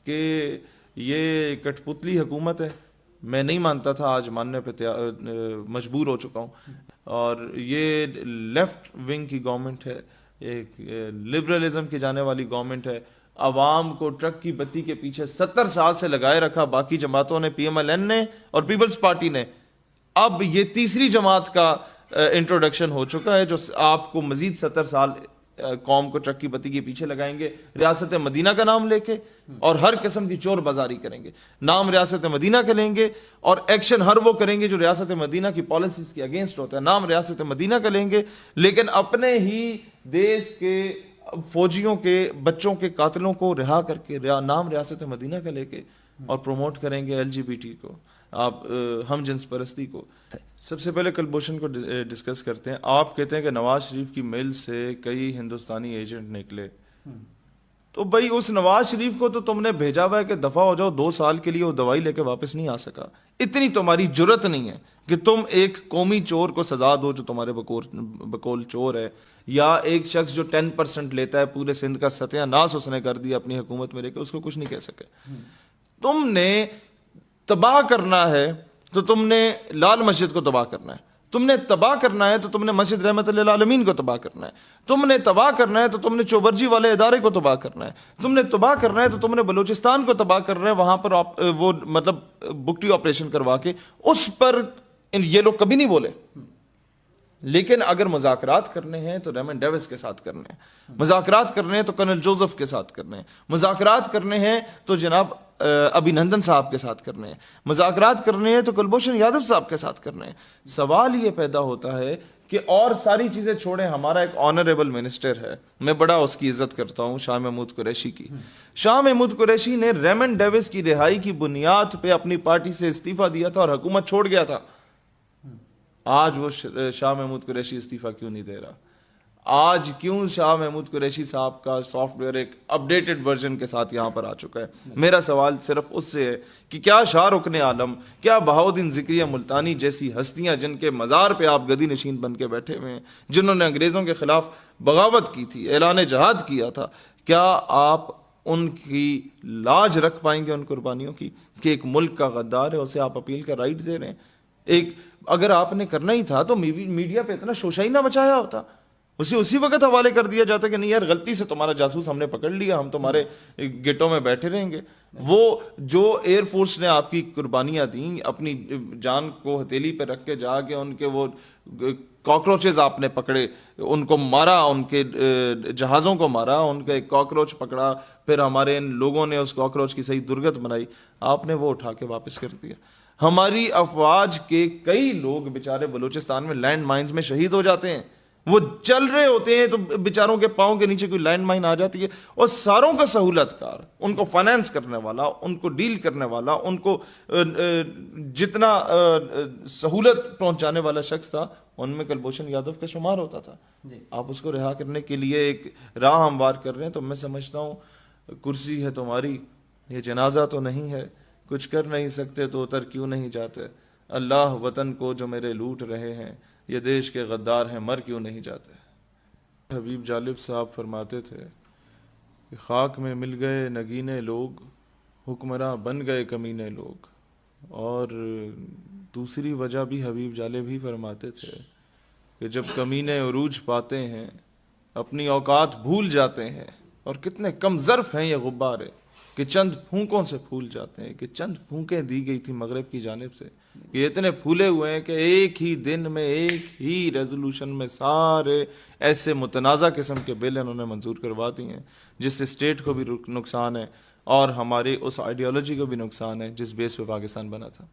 کہ یہ کٹپتلی حکومت ہے. میں نہیں مانتا تھا, آج ماننے پہ مجبور ہو چکا ہوں. اور یہ لیفٹ ونگ کی گورنمنٹ ہے, ایک لبرلزم کی جانے والی گورنمنٹ ہے. عوام کو ٹرک کی بتی کے پیچھے 70 سال سے لگائے رکھا باقی جماعتوں نے, پی ایم ایل این نے اور پیپلز پارٹی نے. اب یہ تیسری جماعت کا انٹروڈکشن ہو چکا ہے جو آپ کو مزید 70 سال قوم کو ٹرک کی بتی کے پیچھے لگائیں گے ریاست مدینہ کا نام لے کے, اور ہر قسم کی چور بازاری کریں گے. نام ریاست مدینہ کا لیں گے اور ایکشن ہر وہ کریں گے جو ریاست مدینہ کی پالیسیز کے اگینسٹ ہوتا ہے. نام ریاست مدینہ کا لیں گے لیکن اپنے ہی دیش کے فوجیوں کے بچوں کے قاتلوں کو رہا کر کے نام ریاست مدینہ کا لے کے اور پروموٹ کریں گے LGBT کو, آپ ہم جنس پرستی کو. سب سے پہلے کلبھوشن کو ڈسکس کرتے ہیں. آپ کہتے ہیں کہ نواز شریف کی میل سے کئی ہندوستانی ایجنٹ نکلے, تو بھائی اس نواز شریف کو تو تم نے بھیجا ہوا ہے کہ دفعہ ہو جاؤ, 2 سال کے لیے وہ دوائی لے کے واپس نہیں آ سکا. اتنی تمہاری جرت نہیں ہے کہ تم ایک قومی چور کو سزا دو جو تمہارے بقول چور ہے, یا ایک شخص جو 10% لیتا ہے پورے سندھ کا ستیہ ناس اس نے کر دیا اپنی حکومت میں لے کے, اس کو کچھ نہیں کہہ سکے. تم نے تباہ کرنا ہے تو تم نے لال مسجد کو تباہ کرنا ہے, تم نے تباہ کرنا ہے تو تم نے مسجد رحمت للعالمین کو تباہ کرنا ہے, تم نے تباہ کرنا ہے تو تم نے چوبرجی والے ادارے کو تباہ کرنا ہے, تم نے تباہ کرنا ہے تو تم نے بلوچستان کو تباہ کرنا ہے, وہاں پر وہ مطلب بکٹی آپریشن کروا کے. اس پر یہ لوگ کبھی نہیں بولے. لیکن اگر مذاکرات کرنے ہیں تو ریمن ڈیوس کے ساتھ کرنے ہیں, مذاکرات کرنے ہیں تو کرنل جوزف کے ساتھ کرنے ہیں, مذاکرات کرنے ہیں تو جناب ابھی نندن صاحب کے ساتھ کرنے ہیں, مذاکرات کرنے ہیں تو کلبھوشن یادو صاحب کے ساتھ کرنے ہیں. سوال یہ پیدا ہوتا ہے کہ اور ساری چیزیں چھوڑیں, ہمارا ایک آنریبل منسٹر ہے, میں بڑا اس کی عزت کرتا ہوں, شاہ محمود قریشی کی. شاہ محمود قریشی نے ریمن ڈیوس کی رہائی کی بنیاد پہ اپنی پارٹی سے استعفیٰ دیا تھا اور حکومت چھوڑ گیا تھا. آج وہ شاہ محمود قریشی استعفیٰ کیوں نہیں دے رہا؟ آج کیوں شاہ محمود قریشی صاحب کا سافٹ ویئر ایک اپڈیٹڈ ورژن کے ساتھ یہاں پر آ چکا ہے؟ میرا سوال صرف اس سے ہے کہ کیا شاہ رکن عالم, کیا بہاؤدین ذکریہ ملتانی جیسی ہستیاں جن کے مزار پہ آپ گدی نشین بن کے بیٹھے ہوئے ہیں, جنہوں نے انگریزوں کے خلاف بغاوت کی تھی, اعلان جہاد کیا تھا, کیا آپ ان کی لاج رکھ پائیں گے ان قربانیوں کی کہ ایک ملک کا غدار ہے اسے آپ اپیل کا رائٹ دے رہے ہیں؟ ایک اگر آپ نے کرنا ہی تھا تو میڈیا پہ اتنا شوشہ ہی نہ مچایا ہوتا, اسے اسی وقت حوالے کر دیا جاتا کہ نہیں یار غلطی سے تمہارا جاسوس ہم نے پکڑ لیا, ہم تمہارے گیٹوں میں بیٹھے رہیں گے. وہ جو ایئر فورس نے آپ کی قربانیاں دیں, اپنی جان کو ہتھیلی پہ رکھ کے جا کے ان کے وہ کاکروچز آپ نے پکڑے, ان کو مارا, ان کے جہازوں کو مارا, ان کا ایک کاکروچ پکڑا, پھر ہمارے ان لوگوں نے اس کاکروچ کی صحیح درگت بنائی, آپ نے وہ اٹھا کے واپس کر دیا. ہماری افواج کے کئی لوگ بیچارے بلوچستان میں لینڈ مائنز میں شہید ہو جاتے ہیں, وہ چل رہے ہوتے ہیں تو بیچاروں کے پاؤں کے نیچے کوئی لینڈ مائن آ جاتی ہے, اور ساروں کا سہولت کار, ان کو فائنینس کرنے والا, ان کو ڈیل کرنے والا, ان کو جتنا سہولت پہنچانے والا شخص تھا ان میں کلبھوشن یادو کا شمار ہوتا تھا. آپ اس کو رہا کرنے کے لیے ایک راہ ہموار کر رہے ہیں. تو میں سمجھتا ہوں کرسی ہے تمہاری, یہ جنازہ تو نہیں ہے, کچھ کر نہیں سکتے تو اتر کیوں نہیں جاتے, اللہ وطن کو جو میرے لوٹ رہے ہیں, یہ دیش کے غدار ہیں مر کیوں نہیں جاتے. حبیب جالب صاحب فرماتے تھے کہ خاک میں مل گئے نگینے لوگ, حکمراں بن گئے کمینے لوگ. اور دوسری وجہ بھی حبیب جالب ہی فرماتے تھے کہ جب کمینے عروج پاتے ہیں اپنی اوقات بھول جاتے ہیں, اور کتنے کم ظرف ہیں یہ غبارے کہ چند پھونکوں سے پھول جاتے ہیں, کہ چند پھونکیں دی گئی تھی مغرب کی جانب سے, یہ اتنے پھولے ہوئے ہیں کہ ایک ہی دن میں ایک ہی ریزولوشن میں سارے ایسے متنازع قسم کے بل انہوں نے منظور کروا دی ہیں جس سے اسٹیٹ کو بھی نقصان ہے اور ہماری اس آئیڈیالوجی کو بھی نقصان ہے جس بیس پہ پاکستان بنا تھا.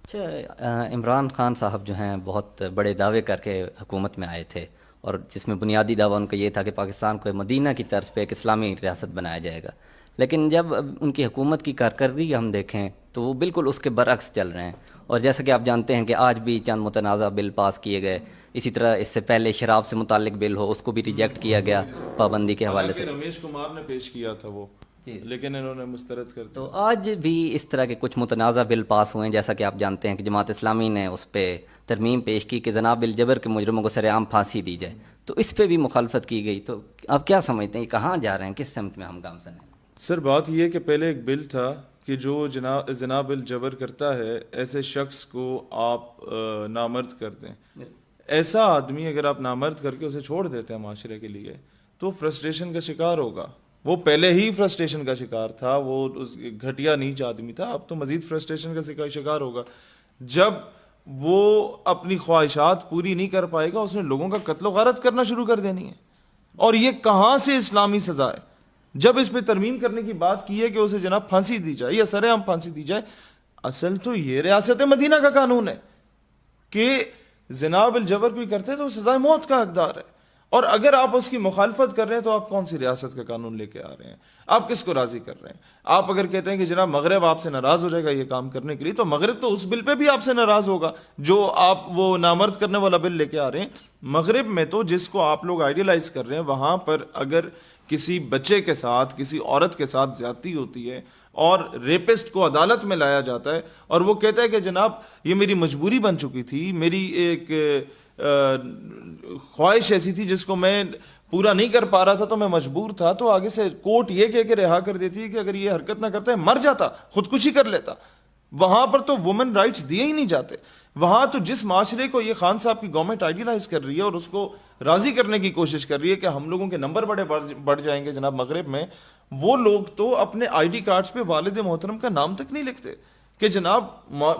اچھا, عمران خان صاحب جو ہیں بہت بڑے دعوے کر کے حکومت میں آئے تھے, اور جس میں بنیادی دعویٰ ان کا یہ تھا کہ پاکستان کو مدینہ کی طرز پہ ایک اسلامی ریاست بنایا جائے گا. لیکن جب ان کی حکومت کی کارکردگی ہم دیکھیں تو وہ بالکل اس کے برعکس چل رہے ہیں. اور جیسا کہ آپ جانتے ہیں کہ آج بھی چند متنازع بل پاس کیے گئے, اسی طرح اس سے پہلے شراب سے متعلق بل ہو اس کو بھی ریجیکٹ کیا گیا پابندی کے حوالے سے. رمیش کمار نے پیش کیا تھا وہ, لیکن انہوں نے مسترد کر دیا. تو آج بھی اس طرح کے کچھ متنازع بل پاس ہوئے ہیں, جیسا کہ آپ جانتے ہیں کہ جماعت اسلامی نے اس پہ ترمیم پیش کی کہ جناب الجبر کے مجرموں کو سر عام پھانسی دی جائے, تو اس پہ بھی مخالفت کی گئی. تو آپ کیا سمجھتے ہیں کہاں جا رہے ہیں, کس سمت میں ہم گامزن ہیں؟ سر بات یہ ہے کہ پہلے ایک بل تھا کہ جو زنا بالجبر کرتا ہے ایسے شخص کو آپ نامرد کر دیں. ایسا آدمی اگر آپ نامرد کر کے اسے چھوڑ دیتے ہیں معاشرے کے لیے تو فرسٹریشن کا شکار ہوگا. وہ پہلے ہی فرسٹریشن کا شکار تھا, وہ گھٹیا نیچ آدمی تھا, اب تو مزید فرسٹریشن کا شکار ہوگا. جب وہ اپنی خواہشات پوری نہیں کر پائے گا اس نے لوگوں کا قتل و غارت کرنا شروع کر دینی ہے. اور یہ کہاں سے اسلامی سزا ہے؟ جب اس پہ ترمیم کرنے کی بات کی ہے کہ اسے جناب پھانسی دی جائے یا سر عام پھانسی دی جائے, اصل تو یہ ریاست مدینہ کا قانون ہے کہ زنا بالجبر کوئی کرتے تو سزائے موت کا حقدار ہے. اور اگر آپ اس کی مخالفت کر رہے ہیں تو آپ کون سی ریاست کا قانون لے کے آ رہے ہیں؟ آپ کس کو راضی کر رہے ہیں؟ آپ اگر کہتے ہیں کہ جناب مغرب آپ سے ناراض ہو جائے گا یہ کام کرنے کے لیے, تو مغرب تو اس بل پہ بھی آپ سے ناراض ہوگا جو آپ وہ نامرد کرنے والا بل لے کے آ رہے ہیں. مغرب میں تو جس کو آپ لوگ آئیڈیلائز کر رہے ہیں وہاں پر اگر کسی بچے کے ساتھ کسی عورت کے ساتھ زیادتی ہوتی ہے اور ریپسٹ کو عدالت میں لایا جاتا ہے اور وہ کہتا ہے کہ جناب یہ میری مجبوری بن چکی تھی, میری ایک خواہش ایسی تھی جس کو میں پورا نہیں کر پا رہا تھا تو میں مجبور تھا, تو آگے سے کورٹ یہ کہہ کے رہا کر دیتی ہے کہ اگر یہ حرکت نہ کرتا ہے مر جاتا, خودکشی کر لیتا. وہاں پر تو وومن رائٹس دیے ہی نہیں جاتے. وہاں تو جس معاشرے کو یہ خان صاحب کی گورنمنٹ آئیڈیلائز کر رہی ہے اور اس کو راضی کرنے کی کوشش کر رہی ہے کہ ہم لوگوں کے نمبر بڑھ جائیں گے جناب مغرب میں, وہ لوگ تو اپنے آئی ڈی کارڈز پہ والد محترم کا نام تک نہیں لکھتے کہ جناب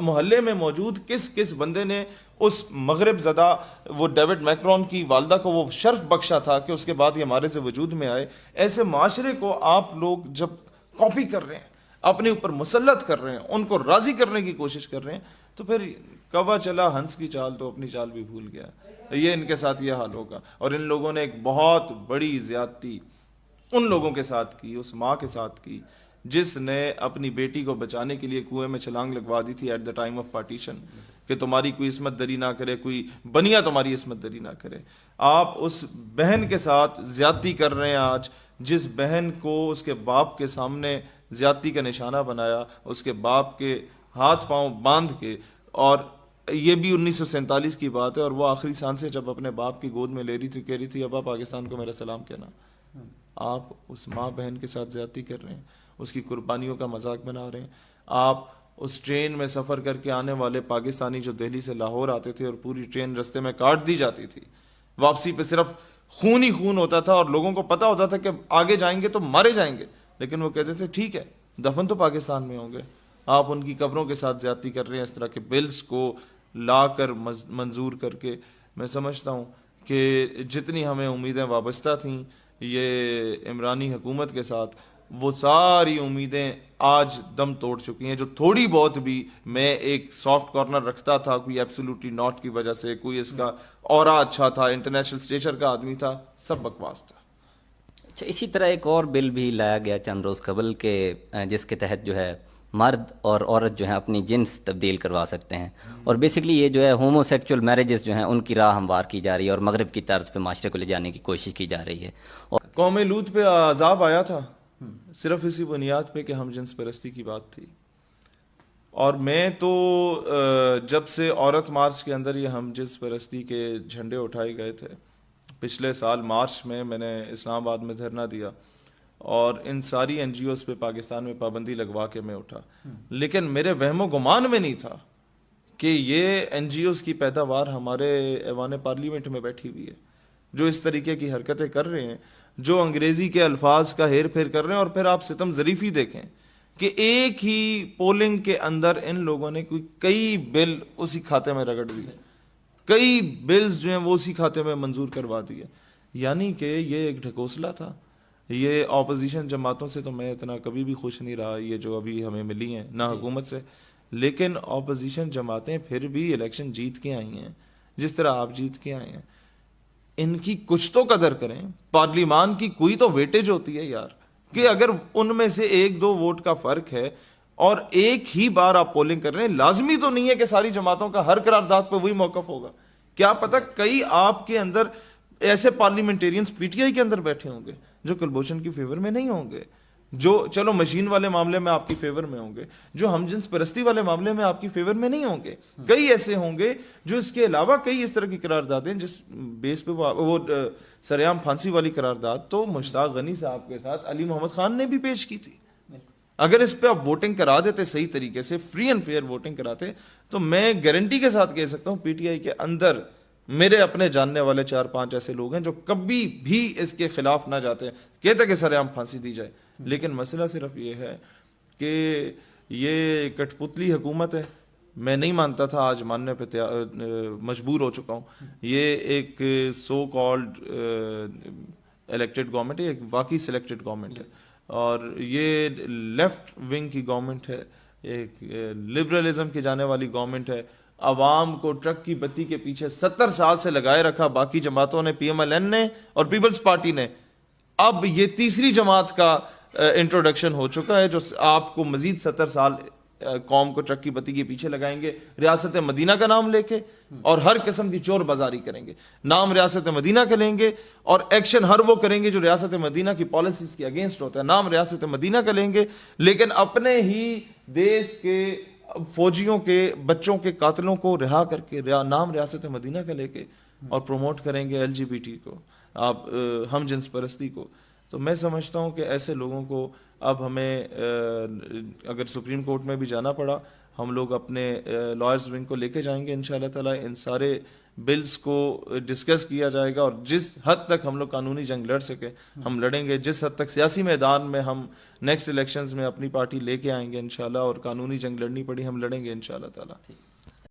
محلے میں موجود کس بندے نے اس مغرب زدہ وہ ڈیوڈ میکرون کی والدہ کو وہ شرف بخشا تھا کہ اس کے بعد یہ ہمارے سے وجود میں آئے. ایسے معاشرے کو آپ لوگ جب کاپی کر رہے ہیں, اپنے اوپر مسلط کر رہے ہیں, ان کو راضی کرنے کی کوشش کر رہے ہیں, تو پھر کوا چلا ہنس کی چال تو اپنی چال بھی بھول گیا. یہ ان کے ساتھ یہ حال ہوگا. اور ان لوگوں نے ایک بہت بڑی زیادتی ان لوگوں کے ساتھ کی, اس ماں کے ساتھ کی جس نے اپنی بیٹی کو بچانے کے لیے کنویں میں چھلانگ لگوا دی تھی at the time of partition کہ تمہاری کوئی عصمت دری نہ کرے, کوئی بنیا تمہاری عصمت دری نہ کرے. آپ اس بہن کے ساتھ زیادتی کر رہے ہیں آج, جس بہن کو اس کے باپ کے سامنے زیادتی کا نشانہ بنایا, اس کے باپ کے ہاتھ پاؤں باندھ کے. اور یہ بھی 1947 کی بات ہے اور وہ آخری سانسیں جب اپنے باپ کی گود میں لے رہی تھی کہہ رہی تھی ابا پاکستان کو میرا سلام کہنا. آپ اس ماں بہن کے ساتھ زیادتی کر رہے ہیں, اس کی قربانیوں کا مذاق بنا رہے ہیں. آپ اس ٹرین میں سفر کر کے آنے والے پاکستانی جو دہلی سے لاہور آتے تھے اور پوری ٹرین رستے میں کاٹ دی جاتی تھی, واپسی پہ صرف خون ہی خون ہوتا تھا اور لوگوں کو پتا ہوتا تھا کہ آگے جائیں گے تو مارے جائیں گے, لیکن وہ کہتے تھے ٹھیک ہے دفن تو پاکستان میں ہوں گے. آپ ان کی قبروں کے ساتھ زیادتی کر رہے ہیں اس طرح کے بلز کو لا کر منظور کر کے. میں سمجھتا ہوں کہ جتنی ہمیں امیدیں وابستہ تھیں یہ عمرانی حکومت کے ساتھ, وہ ساری امیدیں آج دم توڑ چکی ہیں. جو تھوڑی بہت بھی میں ایک سافٹ کارنر رکھتا تھا کوئی ایبسولوٹلی ناٹ کی وجہ سے, کوئی اس کا اورا اچھا تھا, انٹرنیشنل اسٹیچر کا آدمی تھا, سب بکواس تھا. اچھا, اسی طرح ایک اور بل بھی لایا گیا چند روز قبل کے جس کے تحت جو ہے مرد اور عورت جو ہیں اپنی جنس تبدیل کروا سکتے ہیں, اور بیسکلی یہ جو ہے ہومو سیکچول میرجز جو ہیں ان کی راہ ہموار کی جا رہی ہے اور مغرب کی طرز پہ معاشرے کو لے جانے کی کوشش کی جا رہی ہے. اور قوم لوط پہ عذاب آیا تھا صرف اسی بنیاد پہ کہ ہم جنس پرستی کی بات تھی. اور میں تو جب سے عورت مارچ کے اندر یہ ہم جنس پرستی کے جھنڈے اٹھائے گئے تھے, پچھلے سال مارچ میں نے اسلام آباد میں دھرنا دیا اور ان ساری این جی اوز پہ پاکستان میں پابندی لگوا کے میں اٹھا, لیکن میرے وہم و گمان میں نہیں تھا کہ یہ این جی اوز کی پیداوار ہمارے ایوان پارلیمنٹ میں بیٹھی ہوئی ہے جو اس طریقے کی حرکتیں کر رہے ہیں, جو انگریزی کے الفاظ کا ہیر پھیر کر رہے ہیں. اور پھر آپ ستم ظریفی دیکھیں کہ ایک ہی پولنگ کے اندر ان لوگوں نے کئی بل اسی کھاتے میں رگڑ دیے, کئی بلز جو ہیں وہ اسی کھاتے میں منظور کروا دیے. یعنی کہ یہ ایک ڈھکوسلا تھا. یہ اپوزیشن جماعتوں سے تو میں اتنا کبھی بھی خوش نہیں رہا یہ جو ابھی ہمیں ملی ہیں, نہ حکومت سے, لیکن اپوزیشن جماعتیں پھر بھی الیکشن جیت کے آئی ہیں جس طرح آپ جیت کے آئے ہیں. ان کی کچھ تو قدر کریں. پارلیمان کی کوئی تو ویٹیج ہوتی ہے یار, کہ اگر ان میں سے 1-2 ووٹ کا فرق ہے اور ایک ہی بار آپ پولنگ کر رہے ہیں, لازمی تو نہیں ہے کہ ساری جماعتوں کا ہر قرارداد پہ وہی موقف ہوگا. کیا پتہ کئی آپ کے اندر ایسے پارلیمنٹیرینز پی ٹی آئی کے اندر بیٹھے ہوں گے جو کلبھوشن کی فیور میں نہیں ہوں گے. جو چلو مشین والے معاملے میں آپ کی فیور میں ہوں گے, جو ہم جنس پرستی والے معاملے میں آپ کی فیور میں نہیں ہوں گے. کئی ایسے ہوں گے جو اس کے علاوہ کئی اس طرح کی قراردادیں جس بیس پہ وہ سریعام پھانسی والی قرارداد تو مشتاق غنی صاحب کے ساتھ علی محمد خان نے بھی پیش کی تھی. اگر اس پہ آپ ووٹنگ کرا دیتے صحیح طریقے سے, فری اینڈ فیئر ووٹنگ کراتے, تو میں گارنٹی کے ساتھ کہہ سکتا ہوں پی ٹی آئی کے اندر میرے اپنے جاننے والے 4-5 ایسے لوگ ہیں جو کبھی بھی اس کے خلاف نہ جاتے, کہتے کہ سر عام پھانسی دی جائے. لیکن مسئلہ صرف یہ ہے کہ یہ کٹ پتلی حکومت ہے. میں نہیں مانتا تھا, آج ماننے پہ مجبور ہو چکا ہوں. یہ ایک سو کالڈ الیکٹڈ گورنمنٹ ہے, ایک واقعی سلیکٹڈ گورنمنٹ ہے, اور یہ لیفٹ ونگ کی گورنمنٹ ہے, ایک لبرلزم کی جانے والی گورنمنٹ ہے. عوام کو ٹرک کی بتی کے پیچھے 70 سال سے لگائے رکھا باقی جماعتوں نے, پی ایم ایل این نے اور پیپلز پارٹی نے. اب یہ تیسری جماعت کا انٹروڈکشن ہو چکا ہے جو آپ کو مزید 70 سال قوم کو ٹرک کی بتی کے پیچھے لگائیں گے, ریاست مدینہ کا نام لے کے, اور ہر قسم کی چور بازاری کریں گے. نام ریاست مدینہ کا لیں گے اور ایکشن ہر وہ کریں گے جو ریاست مدینہ کی پالیسیز کے اگینسٹ ہوتا ہے. نام ریاست مدینہ کا لیں گے لیکن اپنے ہی دیش کے فوجیوں کے بچوں کے قاتلوں کو رہا کر کے نام ریاست مدینہ کا لے کے اور پروموٹ کریں گے LGBT کو, آپ ہم جنس پرستی کو. تو میں سمجھتا ہوں کہ ایسے لوگوں کو اب ہمیں اگر سپریم کورٹ میں بھی جانا پڑا, ہم لوگ اپنے لائرز ونگ کو لے کے جائیں گے انشاءاللہ تعالی. ان سارے بلز کو ڈسکس کیا جائے گا اور جس حد تک ہم لوگ قانونی جنگ لڑ سکے ہم لڑیں گے. جس حد تک سیاسی میدان میں ہم نیکسٹ الیکشنز میں اپنی پارٹی لے کے آئیں گے انشاءاللہ, اور قانونی جنگ لڑنی پڑی ہم لڑیں گے انشاءاللہ تعالی.